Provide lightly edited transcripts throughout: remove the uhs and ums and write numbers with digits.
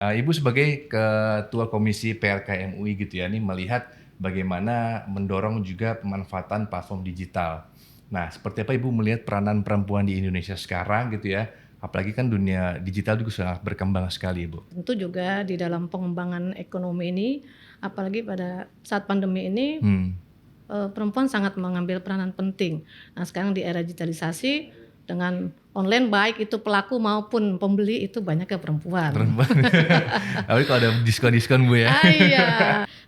Ibu sebagai Ketua Komisi PRK MUI gitu ya, ini melihat bagaimana mendorong juga pemanfaatan platform digital. Nah, seperti apa Ibu melihat peranan perempuan di Indonesia sekarang gitu ya? Apalagi kan dunia digital juga sangat berkembang sekali, Ibu. Tentu juga di dalam pengembangan ekonomi ini, apalagi pada saat pandemi ini, Hmm. perempuan sangat mengambil peranan penting. Nah, sekarang di era digitalisasi dengan online baik itu pelaku maupun pembeli itu banyaknya perempuan. Perempuan. Apalagi kalau ada diskon-diskon Bu ya. Iya,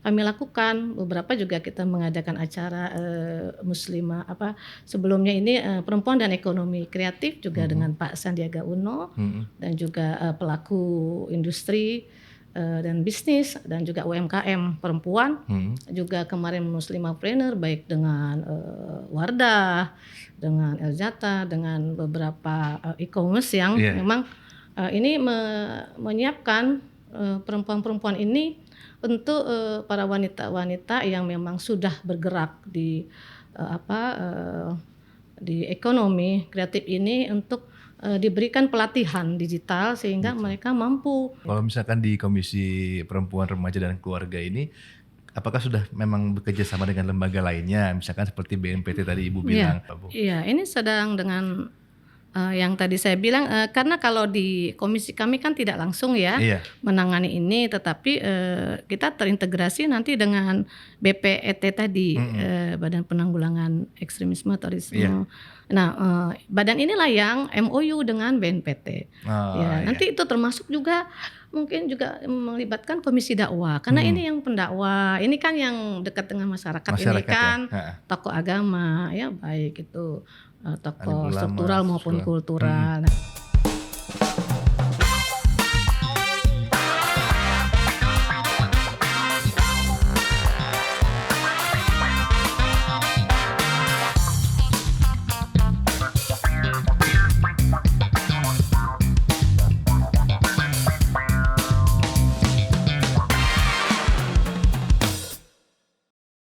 kami lakukan beberapa juga kita mengadakan acara muslimah sebelumnya ini perempuan dan ekonomi kreatif juga dengan Pak Sandiaga Uno dan juga pelaku industri dan bisnis dan juga UMKM perempuan, juga kemarin muslimahpreneur baik dengan Wardah, dengan Elzata, dengan beberapa e-commerce yang memang ini menyiapkan perempuan-perempuan ini untuk para wanita-wanita yang memang sudah bergerak di di ekonomi kreatif ini untuk diberikan pelatihan digital sehingga mereka mampu. Kalau misalkan di Komisi Perempuan, Remaja dan Keluarga ini, apakah sudah memang bekerja sama dengan lembaga lainnya, misalkan seperti BNPT tadi Ibu bilang, Bu? Iya, ini sedang dengan yang tadi saya bilang karena kalau di komisi kami kan tidak langsung ya menangani ini, tetapi kita terintegrasi nanti dengan BPET tadi, Badan Penanggulangan Ekstremisme Terorisme. Nah, badan inilah yang MOU dengan BNPT. Nanti itu termasuk juga mungkin juga melibatkan komisi dakwah karena ini yang pendakwah, ini kan yang dekat dengan masyarakat ini kan tokoh agama ya, baik itu tokoh struktural maupun kultural.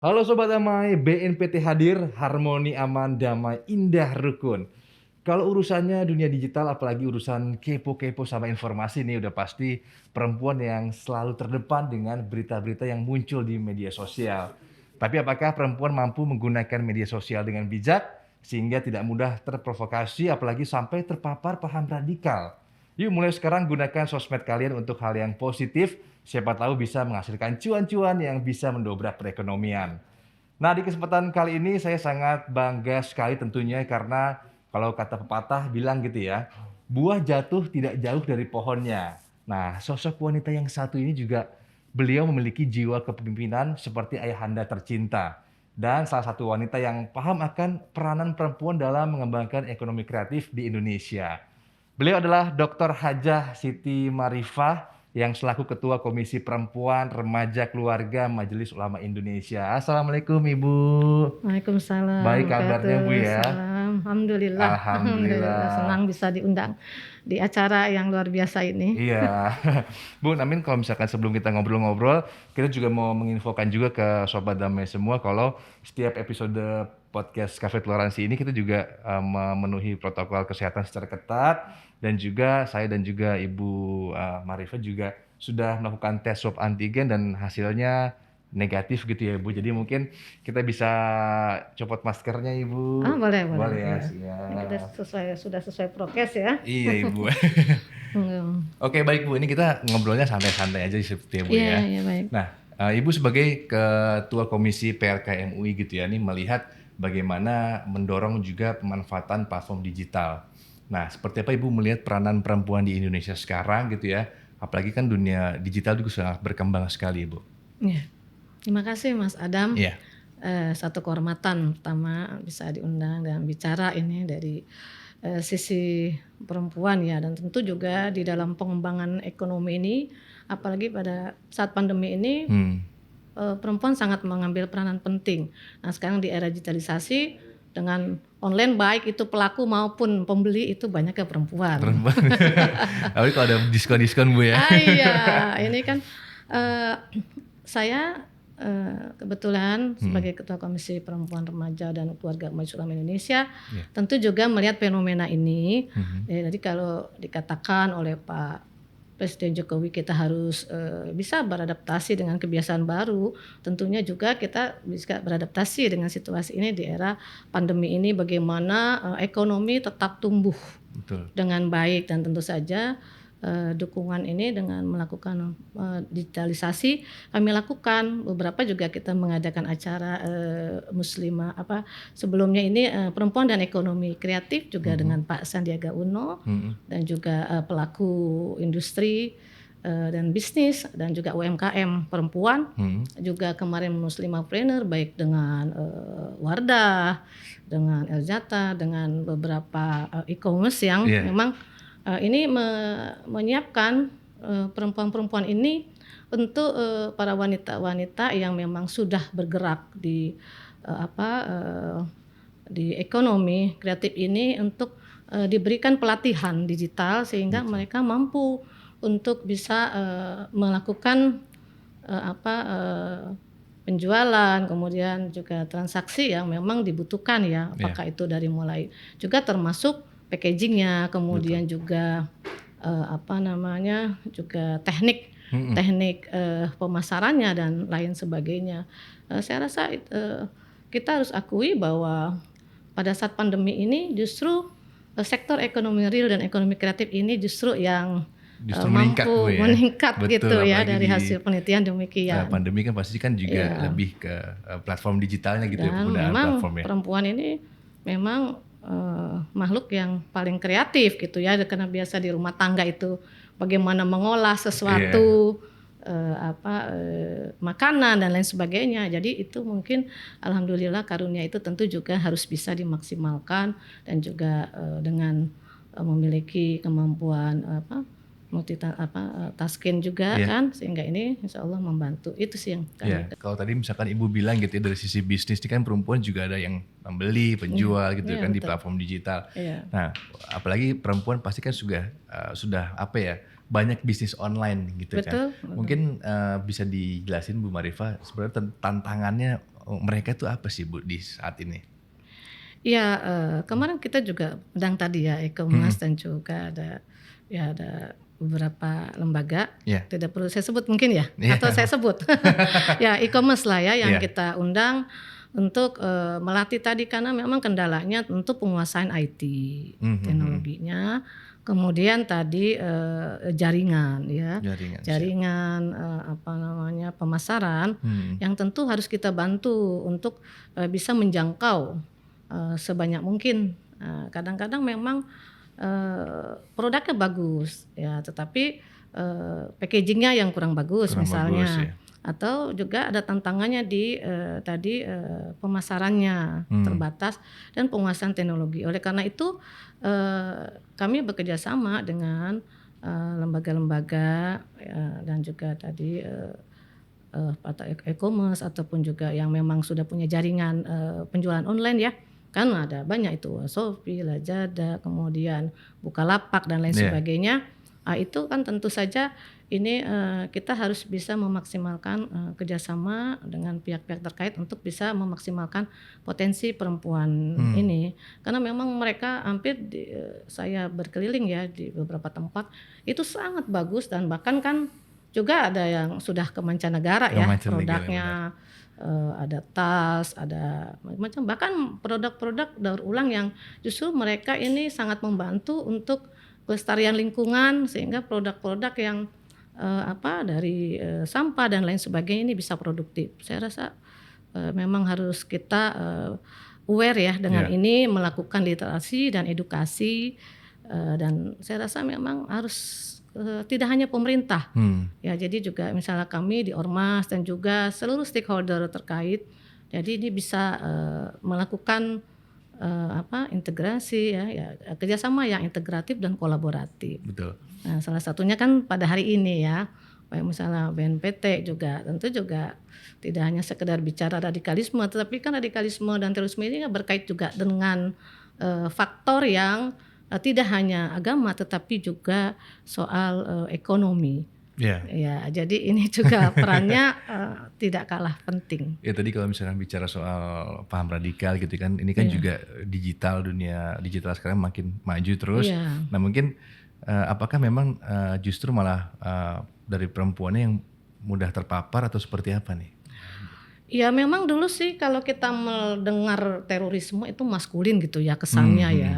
Halo Sobat Damai, BNPT hadir, harmoni aman, damai, indah, rukun. Kalau urusannya dunia digital, apalagi urusan kepo-kepo sama informasi nih, udah pasti perempuan yang selalu terdepan dengan berita-berita yang muncul di media sosial. Tapi apakah perempuan mampu menggunakan media sosial dengan bijak, sehingga tidak mudah terprovokasi, apalagi sampai terpapar paham radikal? Yuk mulai sekarang gunakan sosmed kalian untuk hal yang positif, siapa tahu bisa menghasilkan cuan-cuan yang bisa mendobrak perekonomian. Nah, di kesempatan kali ini saya sangat bangga sekali tentunya karena kalau kata pepatah bilang gitu ya, buah jatuh tidak jauh dari pohonnya. Nah, sosok wanita yang satu ini juga beliau memiliki jiwa kepemimpinan seperti ayahanda tercinta. Dan salah satu wanita yang paham akan peranan perempuan dalam mengembangkan ekonomi kreatif di Indonesia. Beliau adalah Dr. Hajah Siti Marifah yang selaku Ketua Komisi Perempuan, Remaja, Keluarga Majelis Ulama Indonesia. Assalamualaikum Ibu. Waalaikumsalam. Baik kabarnya Bu ya? Alhamdulillah. Alhamdulillah. Senang bisa diundang di acara yang luar biasa ini. Iya. Bu, Amin, kalau misalkan sebelum kita ngobrol-ngobrol, kita juga mau menginfokan juga ke Sobat Damai semua kalau setiap episode podcast Cafe Toleransi ini kita juga memenuhi protokol kesehatan secara ketat, dan juga saya dan juga Ibu Marifah juga sudah melakukan tes swab antigen dan hasilnya negatif gitu ya Bu. Jadi mungkin kita bisa copot maskernya Ibu. Boleh. Boleh ya. Sudah sesuai prokes ya. Iya Ibu. Oke baik Bu, ini kita ngobrolnya santai-santai aja seperti ya Bu ya. Iya baik. Nah, Ibu sebagai Ketua Komisi PRK MUI gitu ya, ini melihat bagaimana mendorong juga pemanfaatan platform digital. Nah, seperti apa Ibu melihat peranan perempuan di Indonesia sekarang gitu ya, apalagi kan dunia digital juga sangat berkembang sekali Ibu. Iya. Terima kasih Mas Adam. Iya. Satu kehormatan pertama bisa diundang dan bicara ini dari sisi perempuan ya, dan tentu juga di dalam pengembangan ekonomi ini, apalagi pada saat pandemi ini perempuan sangat mengambil peranan penting. Nah, sekarang di era digitalisasi dengan online baik itu pelaku maupun pembeli itu banyaknya perempuan. Apalagi kalau ada diskon-diskon Bu ya. Iya, ini kan saya kebetulan sebagai Ketua Komisi Perempuan, Remaja dan Keluarga Majelis Ulama Indonesia tentu juga melihat fenomena ini. Jadi kalau dikatakan oleh Pak Presiden Jokowi kita harus bisa beradaptasi dengan kebiasaan baru. Tentunya juga kita bisa beradaptasi dengan situasi ini di era pandemi ini, bagaimana ekonomi tetap tumbuh Betul. dengan baik, dan tentu saja dukungan ini dengan melakukan digitalisasi kami lakukan. Beberapa juga kita mengadakan acara muslimah sebelumnya ini perempuan dan ekonomi kreatif juga dengan Pak Sandiaga Uno dan juga pelaku industri dan bisnis dan juga UMKM perempuan. Juga kemarin muslimahpreneur baik dengan Wardah, dengan Elzata, dengan beberapa e-commerce yang memang ini menyiapkan perempuan-perempuan ini untuk para wanita-wanita yang memang sudah bergerak di di ekonomi kreatif ini untuk diberikan pelatihan digital sehingga mereka mampu untuk bisa melakukan penjualan, kemudian juga transaksi yang memang dibutuhkan ya, apakah itu dari mulai juga termasuk packagingnya, kemudian juga juga teknik pemasarannya dan lain sebagainya. Saya rasa kita harus akui bahwa pada saat pandemi ini justru sektor ekonomi real dan ekonomi kreatif ini justru yang mampu meningkat gitu ya, dari hasil penelitian demikian. Pandemi kan pasti kan juga lebih ke platform digitalnya gitu ya, Dan penggunaan memang platformnya. Perempuan ini memang makhluk yang paling kreatif gitu ya, karena biasa di rumah tangga itu bagaimana mengolah sesuatu makanan dan lain sebagainya. Jadi itu mungkin alhamdulillah karunia itu tentu juga harus bisa dimaksimalkan dan juga dengan memiliki kemampuan multitasking juga kan, sehingga ini insya Allah membantu. Itu sih yang kami. Kalau tadi misalkan Ibu bilang gitu ya, dari sisi bisnis ini kan perempuan juga ada yang membeli, penjual gitu kan, betul, di platform digital. Nah, apalagi perempuan pasti kan sudah banyak bisnis online gitu, betul, kan. Mungkin bisa dijelasin Bu Marifah sebenarnya tantangannya mereka itu apa sih Bu di saat ini? Ya, kemarin kita juga undang tadi ya e-commerce dan juga ada beberapa lembaga, tidak perlu saya sebut mungkin ya, atau saya sebut ya e-commerce lah ya yang kita undang untuk melatih tadi, karena memang kendalanya untuk penguasaan IT teknologinya, kemudian tadi jaringan pemasaran yang tentu harus kita bantu untuk bisa menjangkau sebanyak mungkin. Kadang-kadang memang produknya bagus ya, tetapi packagingnya yang kurang bagus misalnya, atau juga ada tantangannya di pemasarannya terbatas dan penguasaan teknologi. Oleh karena itu kami bekerja sama dengan lembaga-lembaga dan juga tadi e-commerce ataupun juga yang memang sudah punya jaringan penjualan online ya. Kan ada banyak itu, Shopee, Lazada, kemudian Bukalapak dan lain sebagainya. Itu kan tentu saja ini kita harus bisa memaksimalkan kerjasama dengan pihak-pihak terkait untuk bisa memaksimalkan potensi perempuan ini. Karena memang mereka hampir saya berkeliling ya di beberapa tempat itu sangat bagus, dan bahkan kan juga ada yang sudah ke mancanegara ya produknya. Ada tas, ada macam, bahkan produk-produk daur ulang yang justru mereka ini sangat membantu untuk kelestarian lingkungan, sehingga produk-produk yang dari sampah dan lain sebagainya ini bisa produktif. Saya rasa memang harus kita aware ya dengan ini, melakukan literasi dan edukasi, dan saya rasa memang harus tidak hanya pemerintah ya, jadi juga misalnya kami di Ormas dan juga seluruh stakeholder terkait, jadi ini bisa melakukan integrasi ya kerjasama yang integratif dan kolaboratif. Betul. Nah, salah satunya kan pada hari ini ya, misalnya BNPT juga tentu juga tidak hanya sekedar bicara radikalisme, tetapi kan radikalisme dan terorisme ini berkait juga dengan faktor yang tidak hanya agama tetapi juga soal ekonomi. Ya, jadi ini juga perannya tidak kalah penting. Ya tadi kalau misalnya bicara soal paham radikal gitu kan, ini kan juga dunia digital sekarang makin maju terus. Nah mungkin apakah memang justru malah dari perempuannya yang mudah terpapar atau seperti apa nih? Ya memang dulu sih kalau kita mendengar terorisme itu maskulin gitu ya kesannya ya.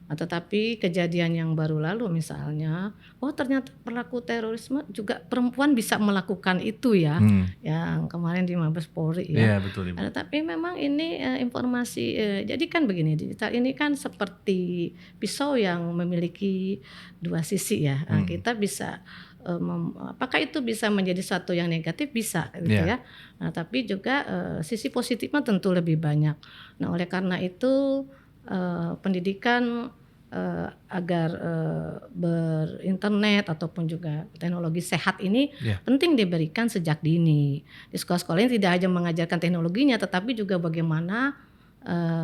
Nah, tetapi kejadian yang baru lalu misalnya, oh ternyata pelaku terorisme juga perempuan bisa melakukan itu ya, yang kemarin di Mabes Polri ya. Iya betul Ibu. Tapi memang ini informasi, jadi kan begini, digital ini kan seperti pisau yang memiliki dua sisi ya. Kita bisa apakah itu bisa menjadi satu yang negatif? Bisa gitu ya. Nah tapi juga sisi positifnya tentu lebih banyak. Nah oleh karena itu pendidikan agar berinternet ataupun juga teknologi sehat ini penting diberikan sejak dini. Di sekolah-sekolah ini tidak hanya mengajarkan teknologinya, tetapi juga bagaimana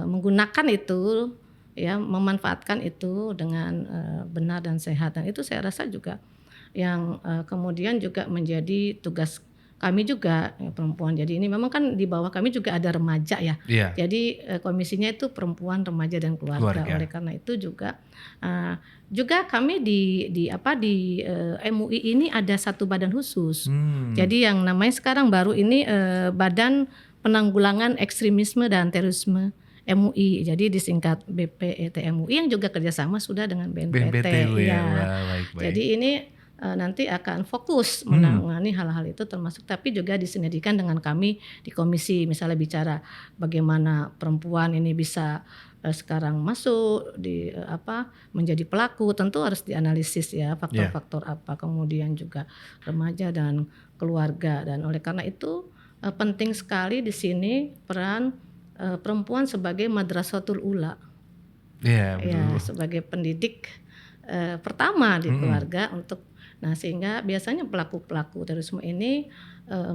menggunakan itu, ya, memanfaatkan itu dengan benar dan sehat. Dan itu saya rasa juga yang kemudian juga menjadi tugas kami juga ya, perempuan. Jadi ini memang kan di bawah kami juga ada remaja ya. Jadi komisinya itu perempuan, remaja dan keluarga. Oleh karena itu juga kami di MUI ini ada satu badan khusus. Jadi yang namanya sekarang baru ini Badan Penanggulangan Ekstremisme dan Terorisme MUI, jadi disingkat BPET MUI yang juga kerjasama sudah dengan BNPT. Ya. Baik. Jadi ini nanti akan fokus menangani hal-hal itu termasuk, tapi juga disinergikan dengan kami di komisi, misalnya bicara bagaimana perempuan ini bisa sekarang masuk di menjadi pelaku, tentu harus dianalisis ya faktor-faktor apa, kemudian juga remaja dan keluarga, dan oleh karena itu penting sekali di sini peran perempuan sebagai madrasatul ula, ya sebagai pendidik pertama di keluarga untuk. Nah sehingga biasanya pelaku-pelaku terorisme ini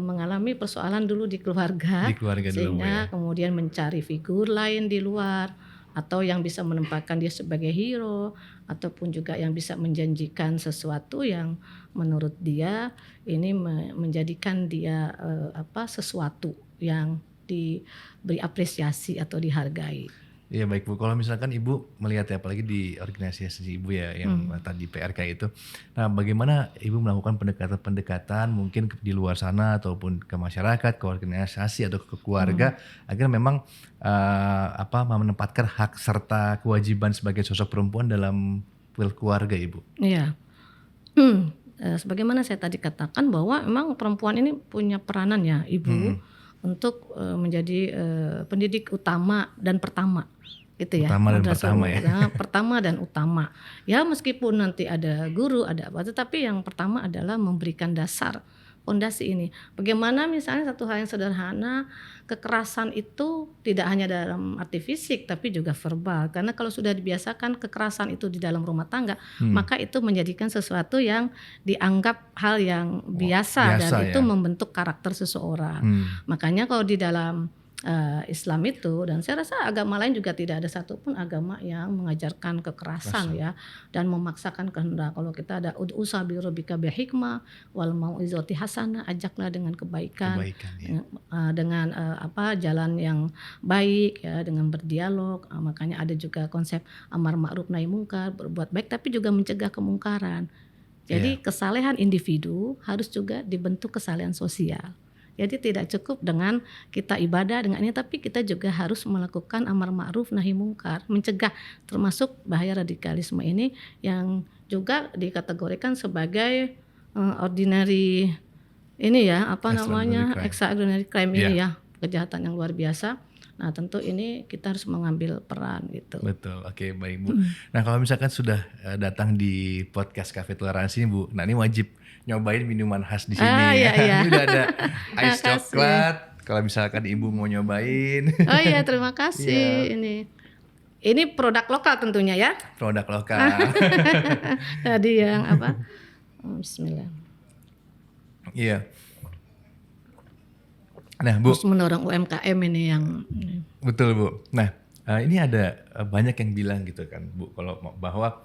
mengalami persoalan dulu di keluarga sehingga kemudian mencari figur lain di luar atau yang bisa menempatkan dia sebagai hero ataupun juga yang bisa menjanjikan sesuatu yang menurut dia ini menjadikan dia sesuatu yang diberi apresiasi atau dihargai. Iya baik Bu, kalau misalkan Ibu melihat ya apalagi di organisasi Ibu ya yang tadi PRK itu. Nah, bagaimana Ibu melakukan pendekatan-pendekatan mungkin di luar sana ataupun ke masyarakat, ke organisasi atau ke keluarga agar memang menempatkan hak serta kewajiban sebagai sosok perempuan dalam keluarga Ibu? Iya. Sebagaimana saya tadi katakan bahwa memang perempuan ini punya peranan ya Ibu untuk menjadi pendidik utama dan pertama gitu ya. Pertama dan utama. Ya meskipun nanti ada guru, ada apa, tetapi yang pertama adalah memberikan dasar fondasi ini. Bagaimana misalnya satu hal yang sederhana, kekerasan itu tidak hanya dalam arti fisik tapi juga verbal. Karena kalau sudah dibiasakan kekerasan itu di dalam rumah tangga, maka itu menjadikan sesuatu yang dianggap hal yang biasa dan itu membentuk karakter seseorang. Makanya kalau di dalam Islam itu, dan saya rasa agama lain juga tidak ada satupun agama yang mengajarkan kekerasan ya dan memaksakan kehendak. Kalau kita ada ud'usa bi rabbika bil hikmah wal mau'izati hasanah, ajaklah dengan kebaikan ya. Dengan jalan yang baik ya, dengan berdialog. Makanya ada juga konsep amar ma'ruf nahi mungkar, berbuat baik tapi juga mencegah kemungkaran. Jadi kesalehan individu harus juga dibentuk kesalehan sosial. Jadi tidak cukup dengan kita ibadah dengan ini, tapi kita juga harus melakukan amar ma'ruf nahi mungkar, mencegah, termasuk bahaya radikalisme ini yang juga dikategorikan sebagai ordinary ini ya, extraordinary crime ini ya, kejahatan yang luar biasa. Nah tentu ini kita harus mengambil peran gitu. Betul, oke baik Bu. Nah kalau misalkan sudah datang di podcast Cafe Toleransi ini Bu, nah ini wajib nyobain minuman khas di sini. Ini udah ada ice coklat. Kalau misalkan Ibu mau nyobain. Oh iya terima kasih. Ini produk lokal tentunya ya. Produk lokal. Tadi yang apa? Bismillah. Iya. Nah Bu, harus mendorong UMKM ini yang betul Bu. Nah ini ada banyak yang bilang gitu kan Bu, kalau bahwa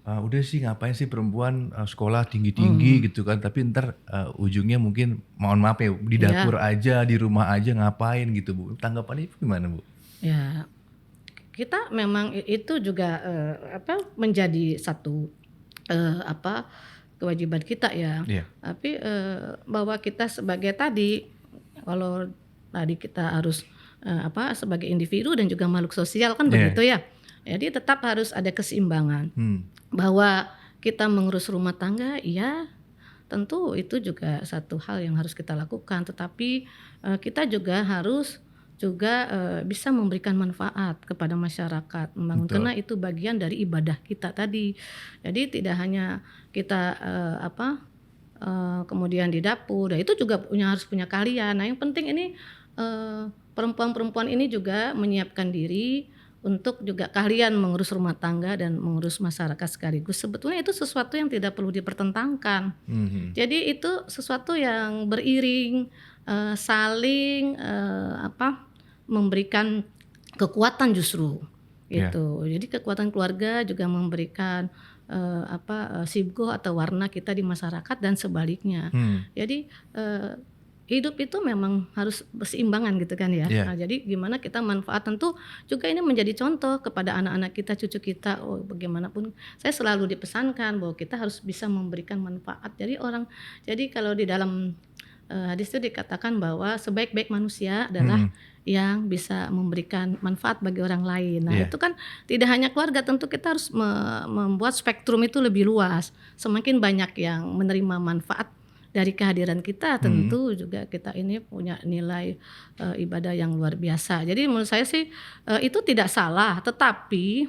udah sih ngapain sih perempuan sekolah tinggi-tinggi gitu kan, tapi ntar ujungnya mungkin mohon maaf ya di dapur aja, di rumah aja ngapain gitu Bu. Tanggapannya itu gimana Bu? Ya kita memang itu juga menjadi satu apa kewajiban kita ya. Iya. Tapi bahwa kita sebagai tadi, kalau tadi kita harus sebagai individu dan juga makhluk sosial kan begitu ya. Jadi tetap harus ada keseimbangan. Bahwa kita mengurus rumah tangga, ya tentu itu juga satu hal yang harus kita lakukan. Tetapi kita juga harus bisa memberikan manfaat kepada masyarakat, karena itu bagian dari ibadah kita tadi. Jadi tidak hanya kita kemudian di dapur, itu juga harus punya keahlian. Nah yang penting ini perempuan-perempuan ini juga menyiapkan diri untuk juga keahlian mengurus rumah tangga dan mengurus masyarakat sekaligus. Sebetulnya itu sesuatu yang tidak perlu dipertentangkan. Jadi itu sesuatu yang beriring, saling memberikan kekuatan justru gitu. Jadi kekuatan keluarga juga memberikan sibgoh atau warna kita di masyarakat dan sebaliknya. Jadi hidup itu memang harus berseimbangan gitu kan ya. Nah, jadi gimana kita manfaat, tentu juga ini menjadi contoh kepada anak-anak kita, cucu kita. Bagaimanapun saya selalu dipesankan bahwa kita harus bisa memberikan manfaat. Jadi kalau di dalam hadis itu dikatakan bahwa sebaik-baik manusia adalah yang bisa memberikan manfaat bagi orang lain. Nah itu kan tidak hanya keluarga, tentu kita harus membuat spektrum itu lebih luas. Semakin banyak yang menerima manfaat dari kehadiran kita, tentu juga kita ini punya nilai ibadah yang luar biasa. Jadi menurut saya sih itu tidak salah, tetapi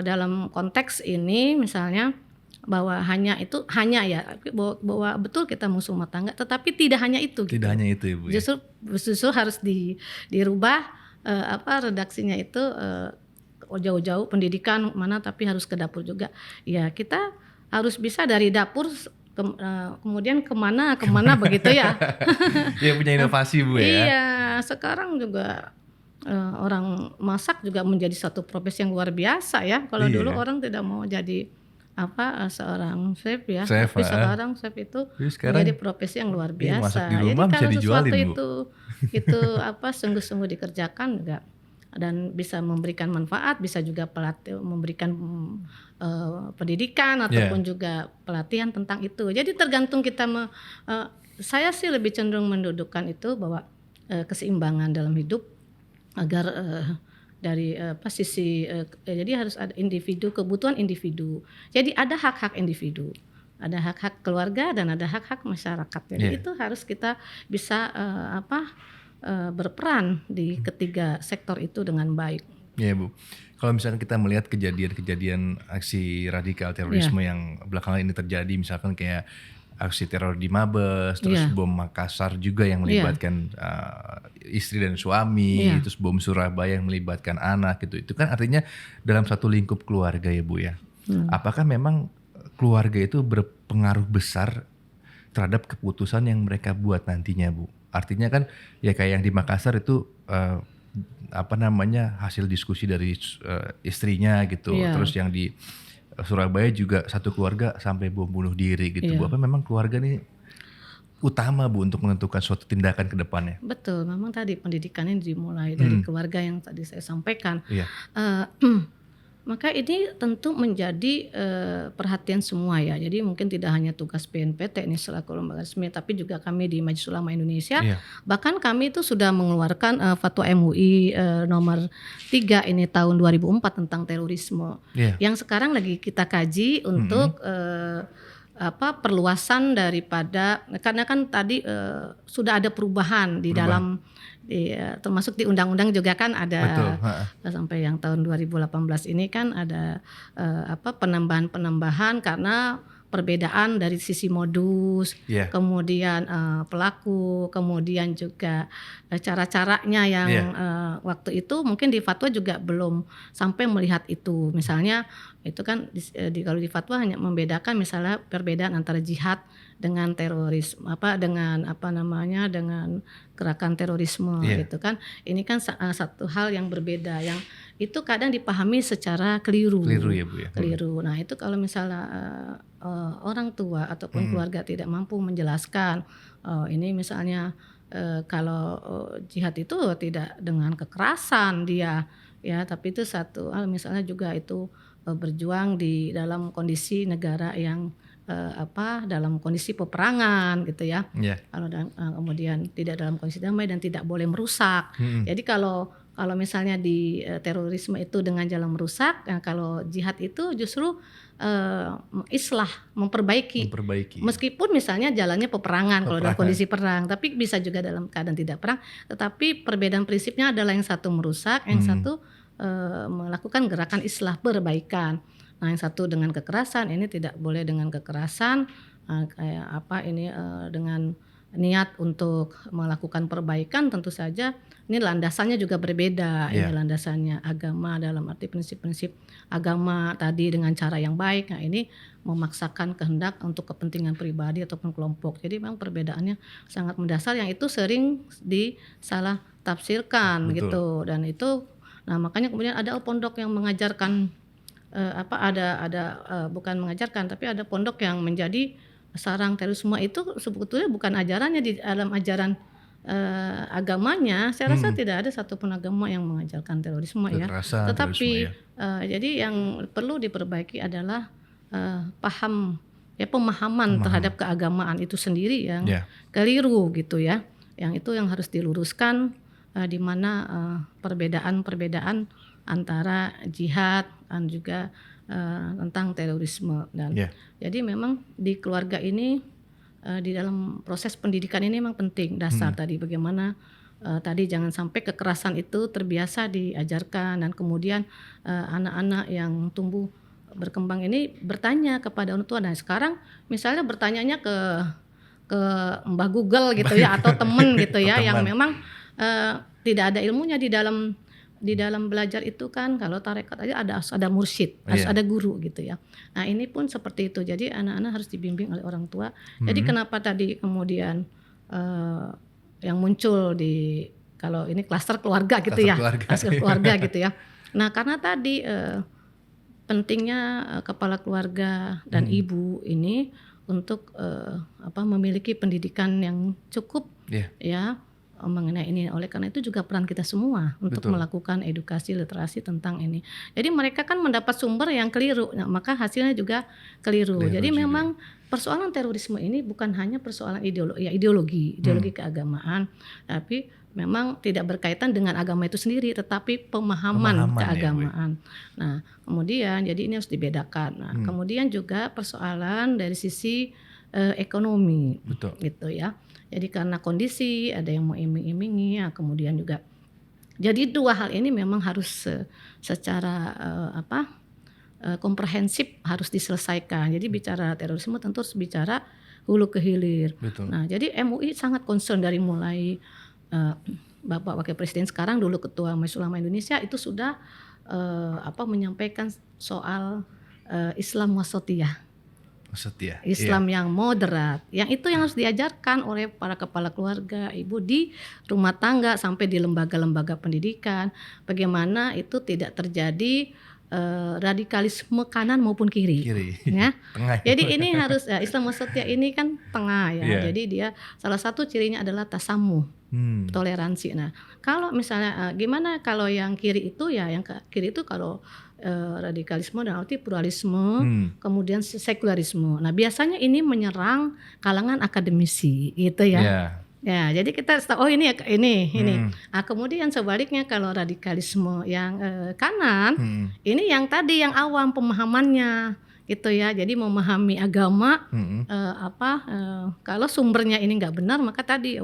dalam konteks ini misalnya bahwa hanya bahwa betul kita musuh rumah tangga, tetapi tidak hanya itu. Tidak hanya itu Ibu. Justru harus dirubah redaksinya itu jauh-jauh pendidikan mana, tapi harus ke dapur juga. Ya kita harus bisa dari dapur kemudian kemana begitu ya. Dia punya inovasi Bu ya. Iya, sekarang juga orang masak juga menjadi satu profesi yang luar biasa ya. Kalau dulu orang tidak mau jadi seorang chef ya, tapi sekarang chef itu menjadi profesi yang luar biasa. Masak di rumah jadi bisa kalau dijualin, sesuatu itu sungguh-sungguh dikerjakan juga dan bisa memberikan manfaat, bisa juga memberikan pendidikan ataupun juga pelatihan tentang itu. Jadi tergantung kita saya sih lebih cenderung mendudukkan itu bahwa keseimbangan dalam hidup agar dari sisi jadi harus ada individu, kebutuhan individu. Jadi ada hak-hak individu, ada hak-hak keluarga dan ada hak-hak masyarakat. Jadi itu harus kita bisa berperan di ketiga sektor itu dengan baik. Iya Bu. Kalau misalkan kita melihat kejadian-kejadian aksi radikal terorisme yang belakangan ini terjadi, misalkan kayak aksi teror di Mabes, terus bom Makassar juga yang melibatkan istri dan suami, terus bom Surabaya yang melibatkan anak gitu. Itu kan artinya dalam satu lingkup keluarga ya Bu ya. Apakah memang keluarga itu berpengaruh besar terhadap keputusan yang mereka buat nantinya Bu? Artinya kan ya kayak yang di Makassar itu hasil diskusi dari istrinya gitu. Terus yang di Surabaya juga satu keluarga sampai bom bunuh diri gitu. Bu, apa memang keluarga nih utama Bu untuk menentukan suatu tindakan ke depannya? Betul, memang tadi pendidikannya dimulai dari keluarga yang tadi saya sampaikan. Maka ini tentu menjadi perhatian semua ya. Jadi mungkin tidak hanya tugas BNPT ini selaku lembaga resmi, tapi juga kami di Majelis Ulama Indonesia. Bahkan kami itu sudah mengeluarkan fatwa MUI nomor 3 ini tahun 2004 tentang terorisme. Yang sekarang lagi kita kaji untuk perluasan daripada, karena kan tadi sudah ada perubahan di dalam termasuk di undang-undang juga kan ada. Sampai yang tahun 2018 ini kan ada penambahan karena perbedaan dari sisi modus, kemudian pelaku, kemudian juga cara-caranya yang waktu itu mungkin di fatwa juga belum sampai melihat itu. Misalnya itu kan kalau di fatwa hanya membedakan misalnya perbedaan antara jihad dengan terorisme, dengan dengan gerakan terorisme gitu kan. Ini kan satu hal yang berbeda, yang itu kadang dipahami secara keliru. Keliru ya Bu ya. Keliru. Nah itu kalau misalnya orang tua ataupun keluarga tidak mampu menjelaskan, ini misalnya kalau jihad itu tidak dengan kekerasan dia, ya, tapi itu satu hal misalnya juga itu berjuang di dalam kondisi negara yang dalam kondisi peperangan gitu ya. Kalau kemudian tidak dalam kondisi damai dan tidak boleh merusak. Jadi kalau misalnya di terorisme itu dengan jalan merusak, kalau jihad itu justru islah, memperbaiki. Meskipun misalnya jalannya peperangan kalau dalam kondisi perang, tapi bisa juga dalam keadaan tidak perang. Tetapi perbedaan prinsipnya adalah yang satu merusak, yang satu melakukan gerakan islah, perbaikan. Nah, yang satu dengan kekerasan, ini tidak boleh dengan kekerasan, dengan niat untuk melakukan perbaikan. Tentu saja ini landasannya juga berbeda. Ini landasannya agama dalam arti prinsip-prinsip agama tadi dengan cara yang baik. Nah, ini memaksakan kehendak untuk kepentingan pribadi ataupun kelompok. Jadi memang perbedaannya sangat mendasar, yang itu sering disalah tafsirkan gitu. Dan itu, nah makanya kemudian ada pondok yang mengajarkan bukan mengajarkan, tapi ada pondok yang menjadi sarang terorisme. Itu sebetulnya bukan ajarannya di dalam ajaran agamanya. Saya rasa tidak ada satupun agama yang mengajarkan terorisme ya. Tetapi jadi yang perlu diperbaiki adalah pemahaman terhadap keagamaan itu sendiri yang keliru gitu ya. Yang itu yang harus diluruskan, di mana perbedaan antara jihad dan juga tentang terorisme. Dan jadi memang di keluarga ini, di dalam proses pendidikan ini memang penting dasar tadi, bagaimana tadi jangan sampai kekerasan itu terbiasa diajarkan, dan kemudian anak-anak yang tumbuh berkembang ini bertanya kepada orang tua. Nah sekarang misalnya bertanyanya ke Mbah Google gitu ya, atau temen gitu ya, yang memang tidak ada ilmunya di dalam belajar itu kan. Kalau tarekat aja ada mursyid, harus ada guru gitu ya. Nah ini pun seperti itu. Jadi anak-anak harus dibimbing oleh orang tua. Jadi kenapa tadi kemudian yang muncul di, kalau ini klaster keluarga gitu ya, klaster keluarga gitu ya. Nah karena tadi pentingnya kepala keluarga dan ibu ini untuk memiliki pendidikan yang cukup ya mengenai ini. Oleh karena itu juga peran kita semua untuk melakukan edukasi literasi tentang ini. Jadi mereka kan mendapat sumber yang keliru, nah, maka hasilnya juga keliru. Jadi memang persoalan terorisme ini bukan hanya persoalan ideologi keagamaan, tapi memang tidak berkaitan dengan agama itu sendiri, tetapi pemahaman keagamaan. Nah, kemudian jadi ini harus dibedakan. Nah, kemudian juga persoalan dari sisi ekonomi, gitu ya. Jadi karena kondisi ada yang mau iming-imingi, ya, kemudian juga. Jadi dua hal ini memang harus secara komprehensif harus diselesaikan. Jadi bicara terorisme tentu harus bicara hulu ke hilir. Nah, jadi MUI sangat concern dari mulai Bapak Wakil Presiden sekarang, dulu Ketua Majelis Ulama Indonesia, itu sudah menyampaikan soal Islam wasatiyah. Islam yang moderat, yang itu yang harus diajarkan oleh para kepala keluarga, ibu di rumah tangga sampai di lembaga-lembaga pendidikan, bagaimana itu tidak terjadi radikalisme kanan maupun kiri. Ya. Jadi ini harus Islam wasatiyah ini kan tengah ya. Jadi dia salah satu cirinya adalah tasamuh, toleransi. Nah, kalau misalnya gimana kalau yang kiri itu ya, yang kiri itu kalau radikalisme dan arti pluralisme, kemudian sekularisme. Nah, biasanya ini menyerang kalangan akademisi gitu ya. Ya, jadi kita harus tahu ini. Nah, kemudian sebaliknya kalau radikalisme yang kanan, ini yang tadi yang awam pemahamannya gitu ya. Jadi memahami agama kalau sumbernya ini nggak benar, maka tadi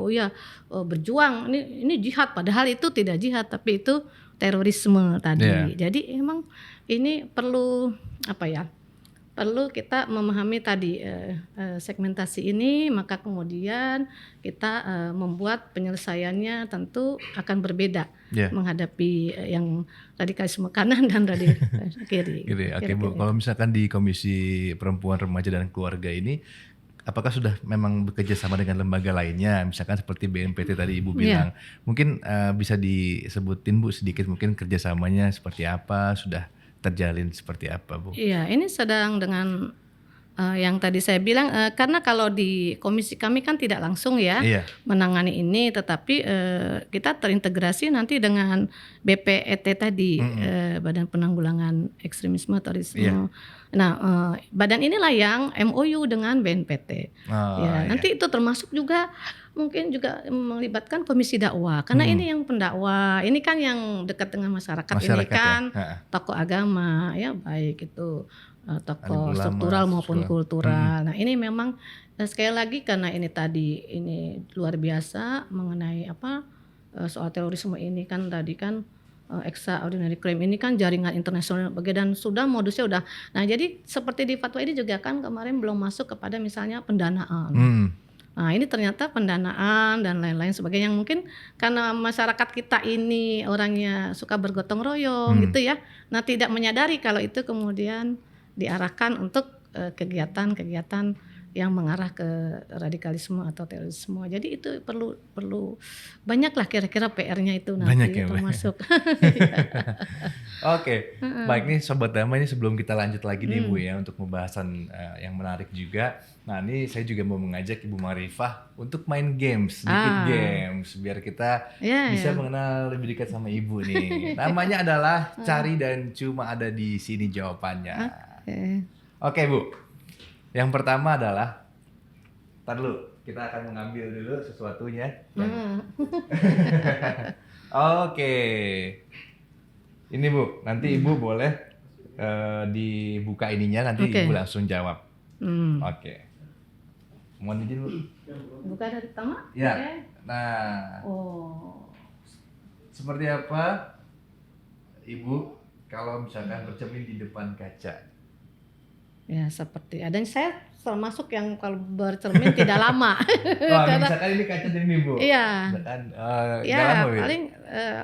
berjuang ini jihad, padahal itu tidak jihad tapi itu terorisme tadi. Jadi emang ini perlu perlu kita memahami tadi segmentasi ini, maka kemudian kita membuat penyelesaiannya tentu akan berbeda menghadapi yang radikalisme kanan dan radikalisme kiri. Oke Bu, kalau misalkan di Komisi Perempuan, Remaja dan Keluarga ini, apakah sudah memang bekerja sama dengan lembaga lainnya, misalkan seperti BNPT tadi Ibu bilang, mungkin bisa disebutin Bu sedikit mungkin kerjasamanya seperti apa, sudah terjalin seperti apa Bu? Iya, ini sedang dengan Yang tadi saya bilang, karena kalau di komisi kami kan tidak langsung ya Iya. menangani ini, tetapi kita terintegrasi nanti dengan BPET tadi, Badan Penanggulangan Ekstremisme Terorisme. Iya. Nah, badan inilah yang MOU dengan BNPT. Oh, Ya, iya. nanti itu termasuk juga mungkin juga melibatkan komisi dakwah, karena ini yang pendakwa, ini kan yang dekat dengan masyarakat ini Masyarakat ya. kan Heeh. tokoh agama ya, baik itu tokoh Alim ulama, struktural maupun struktural. kultural. Nah, ini memang sekali lagi karena ini tadi ini luar biasa mengenai soal terorisme ini kan tadi kan extraordinary crime ini kan jaringan internasional dan sudah modusnya udah. Nah, jadi seperti di fatwa ini juga kan kemarin belum masuk kepada misalnya pendanaan. Nah, ini ternyata pendanaan dan lain-lain sebagainya yang mungkin karena masyarakat kita ini orangnya suka bergotong royong gitu ya. Nah, tidak menyadari kalau itu kemudian diarahkan untuk kegiatan-kegiatan yang mengarah ke radikalisme atau terorisme. Jadi itu perlu banyaklah kira-kira PR-nya itu nanti Banyak ya, Bu? termasuk. Oke, baik nih Sobat Damai, ini sebelum kita lanjut lagi nih Bu ya untuk pembahasan yang menarik juga. Nah ini saya juga mau mengajak Ibu Marifah untuk main games, sedikit games biar kita bisa mengenal lebih dekat sama Ibu nih. Namanya adalah Cari dan Cuma Ada di Sini Jawabannya. Oke Bu, yang pertama adalah, ntar dulu kita akan mengambil dulu sesuatunya. Oke. Ini Bu, nanti Ibu boleh dibuka ininya, nanti Ibu langsung jawab. Oke. Mohon izin Bu. Buka dari pertama? Ya. Nah. Seperti apa Ibu kalau misalkan bercermin di depan kaca? Ya seperti ada saya termasuk yang kalau bercermin tidak lama. Misalkan ini kaca dari ini Bu. Iya. Misalkan, ya paling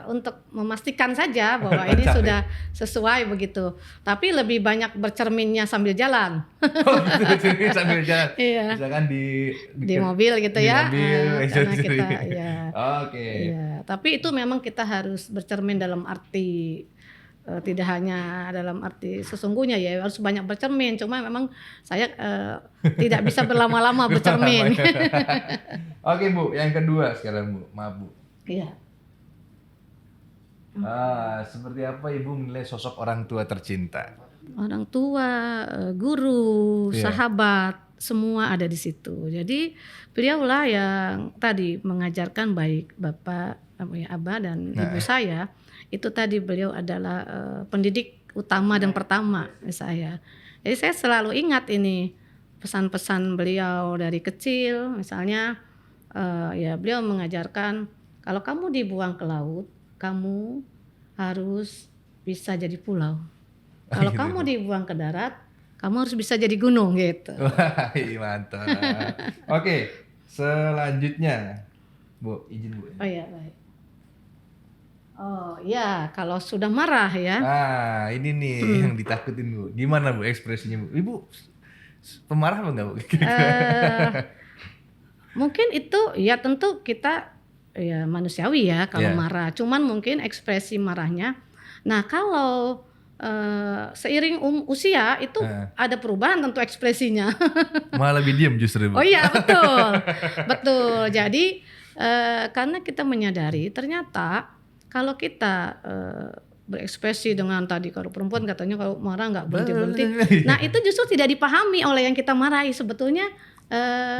untuk memastikan saja bahwa ini sudah sesuai begitu. Tapi lebih banyak bercerminnya sambil jalan. Bercermin sambil jalan. Iya. Misalkan di mobil gitu di ya. Mobil, Karena kita ya. Oke. Iya. Tapi itu memang kita harus bercermin dalam arti tidak hanya dalam arti sesungguhnya ya harus banyak bercermin, cuma memang saya tidak bisa berlama-lama bercermin. Oke Bu, yang kedua sekarang Bu, maaf Bu. Iya. Seperti apa Ibu menilai sosok orang tua tercinta? Orang tua, guru, sahabat, semua ada di situ. Jadi beliaulah yang tadi mengajarkan baik Bapak, Abah dan Ibu saya. Itu tadi beliau adalah pendidik utama dan pertama saya. Jadi saya selalu ingat ini pesan-pesan beliau dari kecil. Misalnya ya beliau mengajarkan kalau kamu dibuang ke laut, kamu harus bisa jadi pulau. Kalau kamu dibuang ke darat, kamu harus bisa jadi gunung gitu. Wah, mantap. Oke, selanjutnya Bu, izin Bu. Oh iya, baik. Oh ya, kalau sudah marah ya. Ini nih yang ditakutin Bu. Gimana Bu ekspresinya Bu? Ibu pemarah apa enggak Bu? Mungkin itu ya tentu kita ya manusiawi ya kalau marah. Cuman mungkin ekspresi marahnya. Nah kalau seiring usia itu ada perubahan tentu ekspresinya. Malah lebih diam justru Bu. Oh iya betul, betul. Jadi karena kita menyadari ternyata kalau kita berekspresi dengan tadi kalau perempuan katanya kalau marah nggak berhenti. Nah itu justru tidak dipahami oleh yang kita marahi sebetulnya.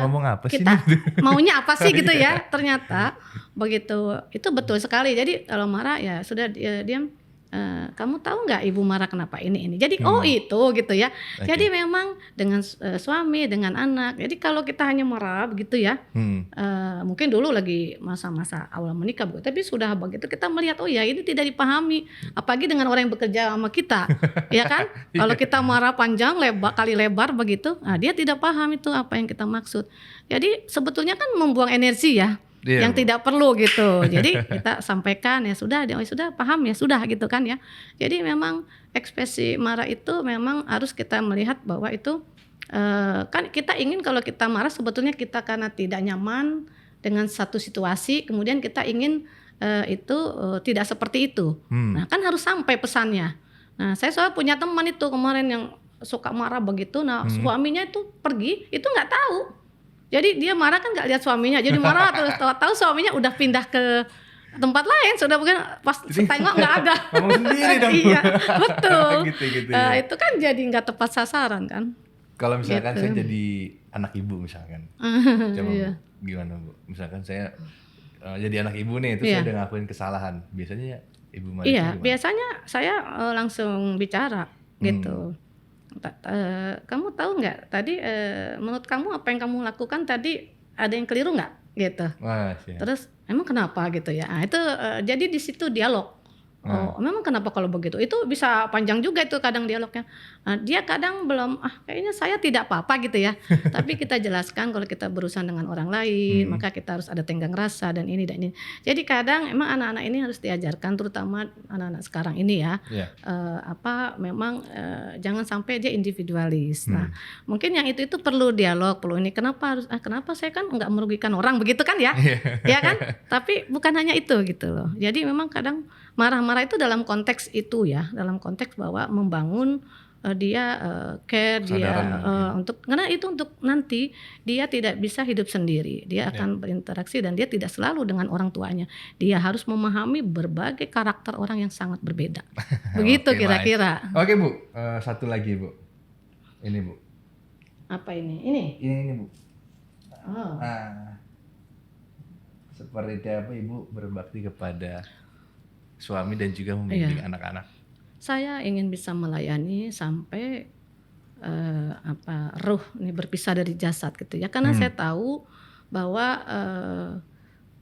Ngomong apa sih? Kita maunya apa sih gitu ya? Ternyata begitu itu betul sekali. Jadi kalau marah ya sudah diam. Kamu tahu nggak ibu marah kenapa ini? Jadi itu gitu ya. Jadi memang dengan suami, dengan anak. Jadi kalau kita hanya marah begitu ya, mungkin dulu lagi masa-masa awal menikah, tapi sudah begitu kita melihat oh ya ini tidak dipahami. Apalagi dengan orang yang bekerja sama kita, ya kan? Kalau kita marah panjang kali lebar begitu, nah dia tidak paham itu apa yang kita maksud. Jadi sebetulnya kan membuang energi ya. Yang tidak perlu gitu. Jadi kita sampaikan ya sudah paham ya sudah gitu kan ya. Jadi memang ekspresi marah itu memang harus kita melihat bahwa itu kan kita ingin kalau kita marah sebetulnya kita karena tidak nyaman dengan satu situasi kemudian kita ingin itu tidak seperti itu. Nah kan harus sampai pesannya. Nah saya soal punya teman itu kemarin yang suka marah begitu. Nah suaminya itu pergi, itu nggak tahu. Jadi dia marah kan nggak lihat suaminya, jadi marah terus tahu suaminya udah pindah ke tempat lain, sudah mungkin pas tengok nggak ada. Ngomong sendiri dong. Iya, betul. Gitu ya. Itu kan jadi nggak tepat sasaran kan. Kalau misalkan Gitu. saya jadi anak ibu misalkan, coba Iya. Bu, gimana Bu? Misalkan saya jadi anak ibu nih, terus Iya. saya udah ngakuin kesalahan, biasanya Ibu Malika Iya, gimana? biasanya saya langsung bicara gitu. Kamu tahu nggak tadi menurut kamu apa yang kamu lakukan tadi ada yang keliru nggak gitu. Wah, siap. Terus emang kenapa gitu ya. Nah, itu jadi di situ dialog. Oh, memang kenapa kalau begitu? Itu bisa panjang juga itu kadang dialognya. Dia kadang belum kayaknya saya tidak apa-apa gitu ya. Tapi kita jelaskan kalau kita berurusan dengan orang lain, maka kita harus ada tenggang rasa dan ini dan ini. Jadi kadang emang anak-anak ini harus diajarkan, terutama anak-anak sekarang ini ya. Iya. Memang jangan sampai dia individualis. Nah, mungkin yang itu perlu dialog, perlu ini. Kenapa saya kan nggak merugikan orang begitu kan ya? Ya kan? Tapi bukan hanya itu gitu loh. Jadi memang kadang marah-marah itu dalam konteks itu ya, dalam konteks bahwa membangun dia care, dia untuk karena itu untuk nanti dia tidak bisa hidup sendiri, dia akan berinteraksi dan dia tidak selalu dengan orang tuanya, dia harus memahami berbagai karakter orang yang sangat berbeda. Begitu kira-kira. Oke Bu, satu lagi Bu, ini Bu. Apa ini? Ini Bu. Seperti apa Ibu berbakti kepada suami dan juga membimbing anak-anak? Saya ingin bisa melayani sampai ruh ini berpisah dari jasad gitu ya, karena saya tahu bahwa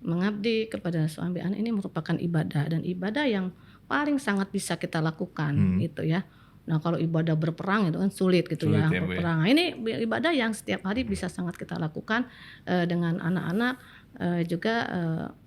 mengabdi kepada suami anak ini merupakan ibadah, dan ibadah yang paling sangat bisa kita lakukan gitu ya. Nah kalau ibadah berperang itu kan sulit gitu ya, berperang. Nah, ini ibadah yang setiap hari bisa sangat kita lakukan dengan anak-anak juga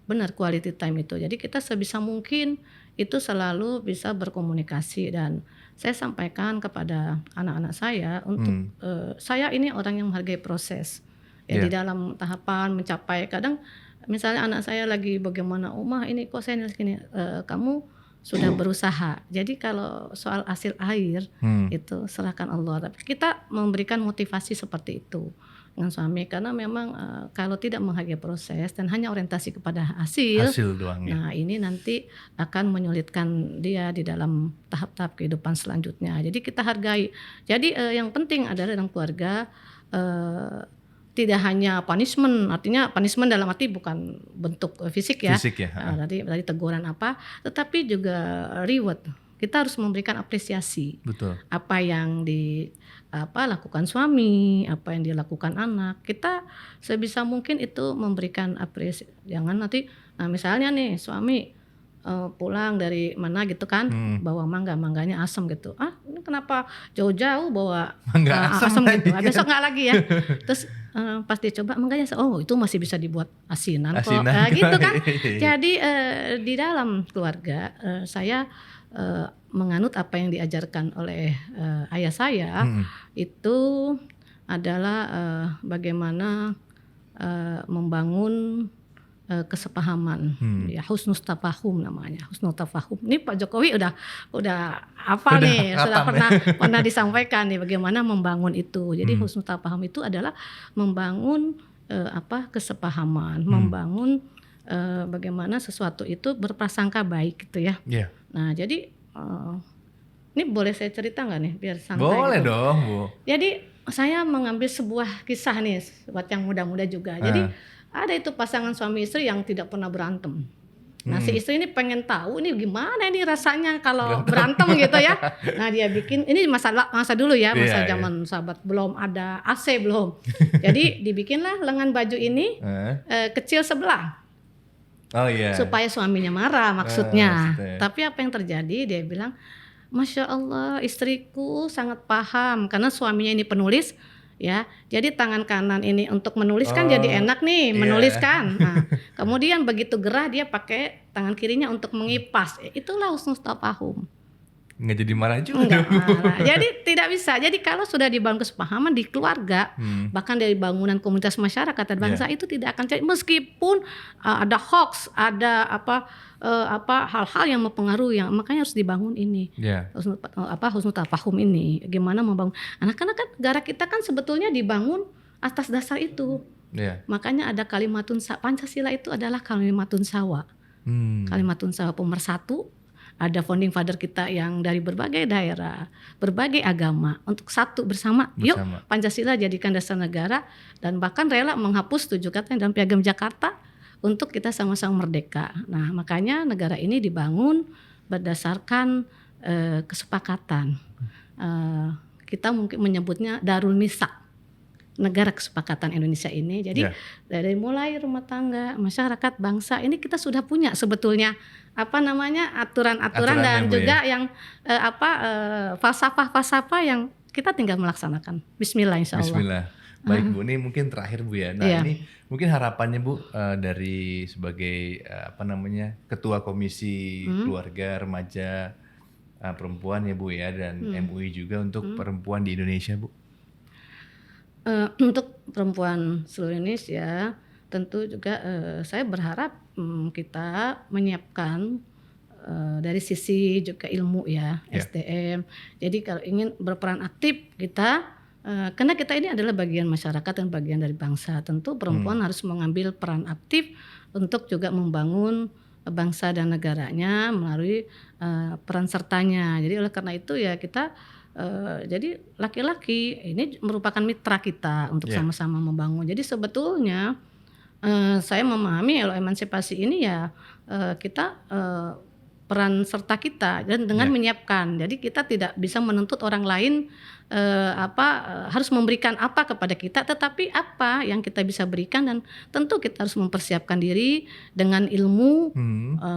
benar quality time itu. Jadi kita sebisa mungkin itu selalu bisa berkomunikasi, dan saya sampaikan kepada anak-anak saya untuk saya ini orang yang menghargai proses ya, di dalam tahapan mencapai. Kadang misalnya anak saya lagi bagaimana, Omah ini kok saya gini, kamu sudah berusaha. Jadi kalau soal hasil akhir itu serahkan Allah. Tapi kita memberikan motivasi seperti itu dengan suami, karena memang kalau tidak menghargai proses dan hanya orientasi kepada hasil doang, nah ini nanti akan menyulitkan dia di dalam tahap-tahap kehidupan selanjutnya. Jadi kita hargai. Jadi yang penting adalah dalam keluarga tidak hanya punishment, artinya punishment dalam arti bukan bentuk fisik ya, dari teguran apa, tetapi juga reward. Kita harus memberikan apresiasi. Betul. Apa yang lakukan suami, apa yang dilakukan anak, kita sebisa mungkin itu memberikan apresiasi. Jangan nanti, nah misalnya nih suami pulang dari mana gitu kan, bawa mangganya asam gitu. Ini kenapa jauh-jauh bawa asam gitu. Besok nggak lagi ya. Terus pas dia coba mangganya, oh itu masih bisa dibuat asinan kok. Gitu kan. Jadi di dalam keluarga saya menganut apa yang diajarkan oleh ayah saya, itu adalah bagaimana membangun kesepahaman, ya husnul tafahum namanya, husnul tafahum. Ini Pak Jokowi udah apa nih, sudah pernah disampaikan nih bagaimana membangun itu. Jadi husnul tafahum itu adalah membangun kesepahaman, membangun bagaimana sesuatu itu berprasangka baik gitu ya. Nah jadi ini boleh saya cerita nggak nih biar santai? Boleh gitu. Dong Bu. Jadi saya mengambil sebuah kisah nih buat yang muda-muda juga. Jadi ada itu pasangan suami istri yang tidak pernah berantem. Nah si istri ini pengen tahu ini gimana ini rasanya kalau berantem gitu ya. Nah dia bikin, ini masa dulu ya, masa zaman sahabat, belum ada AC belum. Jadi dibikinlah lengan baju ini kecil sebelah. Supaya suaminya marah maksudnya. Tapi apa yang terjadi, dia bilang, Masya Allah istriku sangat paham, karena suaminya ini penulis ya, jadi tangan kanan ini untuk menulis kan jadi enak nih menuliskan. Nah, kemudian begitu gerah dia pakai tangan kirinya untuk mengipas. Itulah husnul tafahum. Nggak jadi marah juga Enggak dong. marah. Jadi tidak bisa. Jadi kalau sudah dibangun kesepahaman di keluarga, bahkan dari bangunan komunitas masyarakat dan bangsa itu tidak akan cair meskipun ada hoax, ada hal-hal yang mempengaruhi, yang makanya harus dibangun ini. Husnul tafahum ini. Gimana membangun anak-anak kan, negara kita kan sebetulnya dibangun atas dasar itu. Makanya ada kalimatun Pancasila itu adalah kalimatun sawa. Kalimatun sawa pemersatu. Ada founding father kita yang dari berbagai daerah, berbagai agama untuk satu bersama. Yuk Pancasila jadikan dasar negara, dan bahkan rela menghapus 7 kata dalam Piagam Jakarta untuk kita sama-sama merdeka. Nah, makanya negara ini dibangun berdasarkan kesepakatan. Kita mungkin menyebutnya Darul Misak, negara kesepakatan Indonesia ini. Jadi dari mulai rumah tangga, masyarakat, bangsa ini kita sudah punya sebetulnya aturan-aturan dan juga yang falsafah-falsafah yang kita tinggal melaksanakan. Bismillah insyaallah. Bismillah. Baik Bu, ini mungkin terakhir Bu ya. Nah ini mungkin harapannya Bu dari sebagai Ketua Komisi Keluarga, Remaja, Perempuan ya Bu ya, dan MUI juga untuk perempuan di Indonesia Bu. Untuk perempuan seluruh Indonesia tentu juga saya berharap kita menyiapkan dari sisi juga ilmu ya, SDM. Jadi kalau ingin berperan aktif kita, karena kita ini adalah bagian masyarakat dan bagian dari bangsa, tentu perempuan harus mengambil peran aktif untuk juga membangun bangsa dan negaranya melalui peran sertanya. Jadi oleh karena itu ya kita jadi laki-laki ini merupakan mitra kita untuk sama-sama membangun. Jadi sebetulnya saya memahami kalau emansipasi ini ya kita peran serta kita dan dengan menyiapkan. Jadi kita tidak bisa menuntut orang lain harus memberikan apa kepada kita, tetapi apa yang kita bisa berikan, dan tentu kita harus mempersiapkan diri dengan ilmu,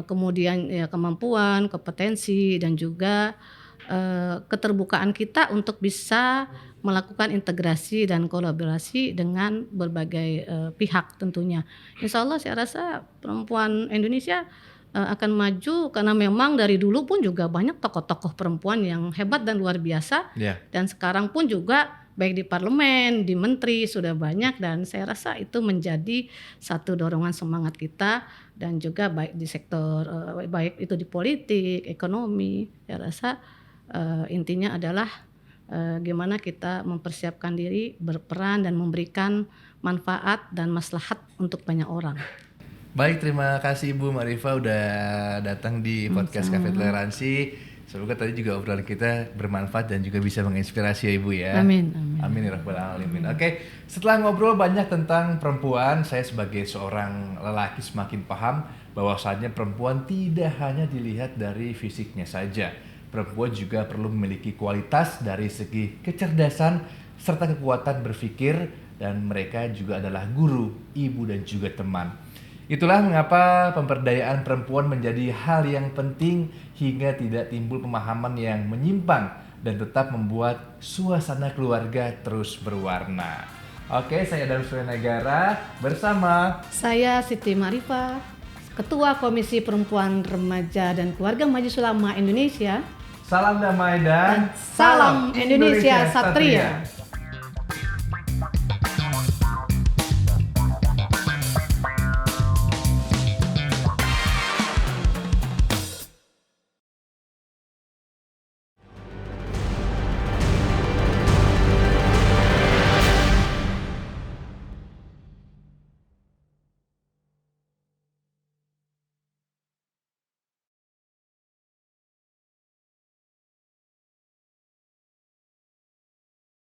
kemudian ya kemampuan, kompetensi, dan juga keterbukaan kita untuk bisa melakukan integrasi dan kolaborasi dengan berbagai pihak tentunya. Insya Allah saya rasa perempuan Indonesia akan maju, karena memang dari dulu pun juga banyak tokoh-tokoh perempuan yang hebat dan luar biasa, dan sekarang pun juga baik di parlemen, di menteri sudah banyak, dan saya rasa itu menjadi satu dorongan semangat kita, dan juga baik di sektor baik itu di politik, ekonomi. Saya rasa intinya adalah gimana kita mempersiapkan diri, berperan dan memberikan manfaat dan maslahat untuk banyak orang. Baik, terima kasih Ibu Marifa udah datang di podcast Cafe Toleransi. Semoga tadi juga obrolan kita bermanfaat dan juga bisa menginspirasi ya Ibu ya. Amin. Amin ya rabbal alamin. Oke, setelah ngobrol banyak tentang perempuan, saya sebagai seorang lelaki semakin paham bahwasannya perempuan tidak hanya dilihat dari fisiknya saja. Perempuan juga perlu memiliki kualitas dari segi kecerdasan serta kekuatan berpikir, dan mereka juga adalah guru, ibu, dan juga teman. Itulah mengapa pemberdayaan perempuan menjadi hal yang penting hingga tidak timbul pemahaman yang menyimpang dan tetap membuat suasana keluarga terus berwarna. Oke, saya Adam Suryanegara bersama saya Siti Marifa, Ketua Komisi Perempuan, Remaja, dan Keluarga Majelis Ulama Indonesia. Salam damai dan salam Indonesia Satria.